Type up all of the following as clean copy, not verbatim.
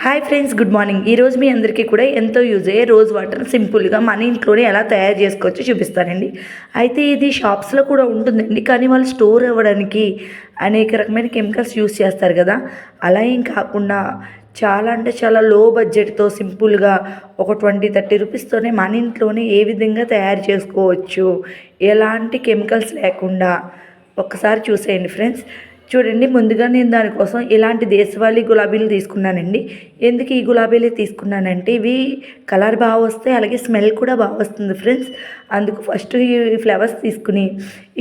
Hi friends, good morning. ఈరోజు మీ అందరికీ కూడా ఎంతో యూజ్ అయ్యే రోజ్ వాటర్ సింపుల్గా మన ఇంట్లోనే ఎలా తయారు చేసుకోవచ్చో చూపిస్తానండి. అయితే ఇది షాప్స్లో కూడా ఉంటుందండి, కానీ వాళ్ళు స్టోర్ అవ్వడానికి అనేక రకమైన కెమికల్స్ యూస్ చేస్తారు కదా. అలా ఏం కాకుండా చాలా అంటే చాలా లో బడ్జెట్తో సింపుల్గా ఒక 20-30 రూపీస్తోనే మన ఇంట్లోనే ఏ విధంగా తయారు చేసుకోవచ్చు, ఎలాంటి కెమికల్స్ లేకుండా ఒక్కసారి చూసేయండి ఫ్రెండ్స్. చూడండి, ముందుగా నేను దానికోసం ఇలాంటి దేశవాళీ గులాబీలు తీసుకున్నానండి. ఎందుకు ఈ గులాబీలు తీసుకున్నానంటే ఇవి కలర్ బాగా వస్తాయి, అలాగే స్మెల్ కూడా బాగా వస్తుంది ఫ్రెండ్స్. అందుకు ఫస్ట్ ఈ ఫ్లవర్స్ తీసుకుని,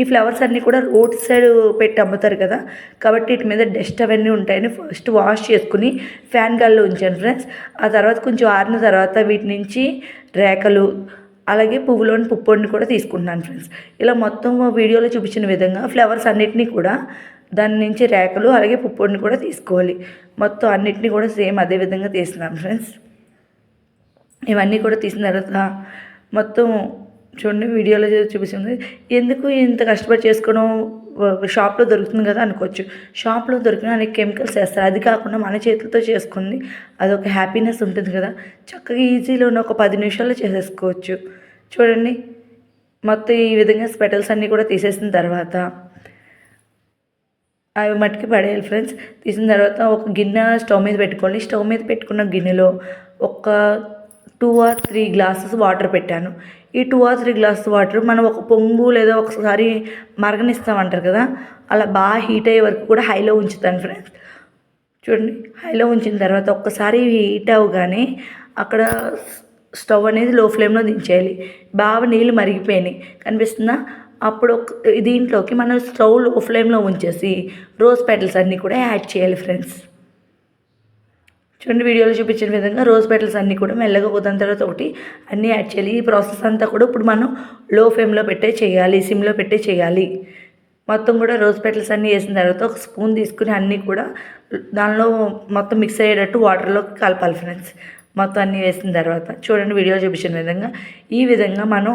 ఈ ఫ్లవర్స్ అన్నీ కూడా రోడ్ సైడ్ పెట్టి అమ్ముతారు కదా, కాబట్టి వీటి మీద డస్ట్ అవన్నీ ఉంటాయని ఫస్ట్ వాష్ చేసుకుని ఫ్యాన్ గాల్లో ఉంచాను ఫ్రెండ్స్. ఆ తర్వాత కొంచెం ఆరిన తర్వాత వీటి నుంచి రేఖలు అలాగే పువ్వులోని పుప్పొడిని కూడా తీసుకుంటున్నాను ఫ్రెండ్స్. ఇలా మొత్తం వీడియోలో చూపించిన విధంగా ఫ్లవర్స్ అన్నిటినీ కూడా దాని నుంచి రేఖలు అలాగే పుప్పొడిని కూడా తీసుకోవాలి. మొత్తం అన్నిటినీ కూడా సేమ్ అదే విధంగా తీస్తున్నాను ఫ్రెండ్స్. ఇవన్నీ కూడా తీసిన తర్వాత మొత్తం చూడండి, వీడియోలో చూపిస్తుంది. ఎందుకు ఇంత కష్టపడి చేసుకోవడం, షాప్లో దొరుకుతుంది కదా అనుకోవచ్చు. షాప్లో దొరికిన అనేక కెమికల్స్ వేస్తారు. అది కాకుండా మన చేతులతో చేసుకుంది అదొక హ్యాపీనెస్ ఉంటుంది కదా. చక్కగా ఈజీలోనే ఒక 10 నిమిషాల్లో చేసేసుకోవచ్చు. చూడండి, మొత్తం ఈ విధంగా స్పెటల్స్ అన్నీ కూడా తీసేసిన తర్వాత అవి మట్టికి పడేయాలి ఫ్రెండ్స్. తీసిన తర్వాత ఒక గిన్నె స్టవ్ మీద పెట్టుకోవాలి. స్టవ్ మీద పెట్టుకున్న గిన్నెలో ఒక 2 or 3 గ్లాసెస్ వాటర్ పెట్టాను. ఈ 2 or 3 గ్లాసెస్ వాటర్ మనం ఒక పొంగు లేదా ఒకసారి మరగనిస్తామంటారు కదా, అలా బాగా హీట్ అయ్యే వరకు కూడా హైలో ఉంచుతాను ఫ్రెండ్స్. చూడండి, హైలో ఉంచిన తర్వాత ఒక్కసారి హీట్ అవ్వగానే అక్కడ స్టవ్ అనేది లో ఫ్లేమ్లో దించేయాలి. బాగా నీళ్ళు మరిగిపోయినాయి కనిపిస్తుందా? అప్పుడు దీంట్లోకి మనం స్టవ్ లో ఫ్లేమ్లో ఉంచేసి రోజ్ పెటల్స్ అన్నీ కూడా యాడ్ చేయాలి ఫ్రెండ్స్. చూడండి, వీడియోలో చూపించిన విధంగా రోజ్ పెటల్స్ అన్నీ కూడా మెల్లగా పోతాన తర్వాత ఒకటి అన్నీ యాడ్ చేయాలి. ఈ ప్రాసెస్ అంతా కూడా ఇప్పుడు మనం లో ఫ్లేమ్లో పెట్టే చేయాలి, సిమ్లో పెట్టే చేయాలి. మొత్తం కూడా రోజ్ పెటల్స్ అన్నీ వేసిన తర్వాత ఒక స్పూన్ తీసుకుని అన్నీ కూడా దానిలో మొత్తం మిక్స్ అయ్యేటట్టు వాటర్లోకి కలపాలి ఫ్రెండ్స్. మొత్తం అన్నీ వేసిన తర్వాత చూడండి, వీడియోలో చూపించిన విధంగా ఈ విధంగా మనం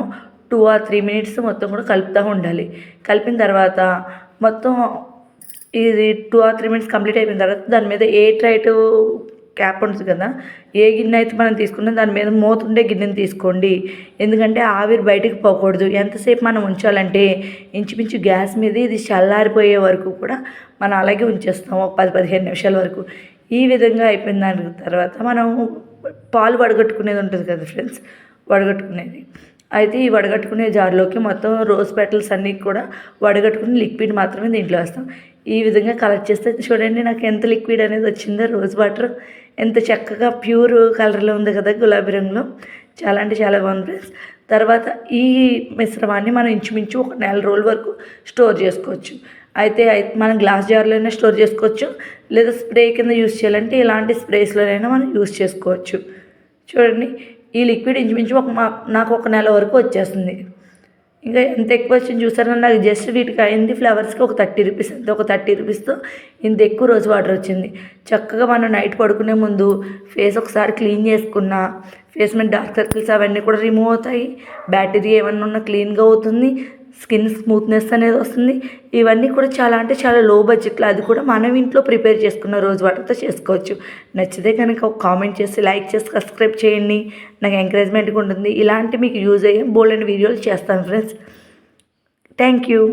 2 or 3 minutes మొత్తం కూడా కలుపుతూ ఉండాలి. కలిపిన తర్వాత మొత్తం ఇది 2 or 3 minutes కంప్లీట్ అయిపోయిన తర్వాత దాని మీద ఎయిర్ టైట్ క్యాప్ ఉంటుంది కదా, ఏ గిన్నె అయితే మనం తీసుకున్నా దాని మీద మూత ఉండే గిన్నెని తీసుకోండి. ఎందుకంటే ఆవిరి బయటకు పోకూడదు. ఎంతసేపు మనం ఉంచాలంటే ఇంచుమించు గ్యాస్ మీద ఇది చల్లారిపోయే వరకు కూడా మనం అలాగే ఉంచేస్తాం, ఒక 10-15 నిమిషాల వరకు. ఈ విధంగా అయిపోయిన దాని తర్వాత మనం పాలు వడగట్టుకునేది ఉంటుంది కదా ఫ్రెండ్స్, వడగట్టుకునేది. అయితే ఈ వడగట్టుకునే జార్లోకి మొత్తం రోజ్ పెటల్స్ అన్నీ కూడా వడగట్టుకుని లిక్విడ్ మాత్రమే దీంట్లో వేస్తాం. ఈ విధంగా కలెక్ట్ చేస్తే చూడండి, నాకు ఎంత లిక్విడ్ అనేది వచ్చిందో. రోజ్ వాటర్ ఎంత చక్కగా ప్యూర్ కలర్లో ఉంది కదా, గులాబీ రంగులో. చాలా అంటే చాలా బాగుంది ఫ్రెండ్స్. తర్వాత ఈ మిశ్రమాన్ని మనం ఇంచుమించు ఒక 1 నెల రోజుల వరకు స్టోర్ చేసుకోవచ్చు. అయితే మనం గ్లాస్ జార్లోనే స్టోర్ చేసుకోవచ్చు, లేదా స్ప్రే కింద యూస్ చేయాలంటే ఇలాంటి స్ప్రేస్లోనైనా మనం యూస్ చేసుకోవచ్చు. చూడండి, ఈ లిక్విడ్ ఇంచుమించు నాకు 1 నెల వరకు వచ్చేస్తుంది. ఇంకా ఎంత ఎక్కువ వచ్చింది చూసారా, నాకు జస్ట్ వీటికి అయింది ఫ్లవర్స్కి ఒక 30 రూపీస్, అంతే. ఒక 30 రూపీస్తో ఇంత ఎక్కువ రోజ్ వాటర్ వచ్చింది. చక్కగా మనం నైట్ పడుకునే ముందు ఫేస్ ఒకసారి క్లీన్ చేసుకున్న ఫేస్ మీద డార్క్ సర్కిల్స్ అవన్నీ కూడా రిమూవ్ అవుతాయి, బ్యాక్టీరియా ఏమన్నా ఉన్నా క్లీన్గా అవుతుంది, స్కిన్ స్మూత్నెస్ అనేది వస్తుంది. ఇవన్నీ కూడా చాలా అంటే చాలా లో బడ్జెట్లో, అది కూడా మనం ఇంట్లో ప్రిపేర్ చేసుకున్న రోజ్ వాటర్తో చేసుకోవచ్చు. నచ్చితే కనుక ఒక కామెంట్ చేసి, లైక్ చేసి, సబ్స్క్రైబ్ చేయండి. నాకు ఎంకరేజ్మెంట్గా ఉంటుంది. ఇలాంటి మీకు యూజ్ అయ్యే బోల్డెన్ వీడియోలు చేస్తాను ఫ్రెండ్స్. Thank you.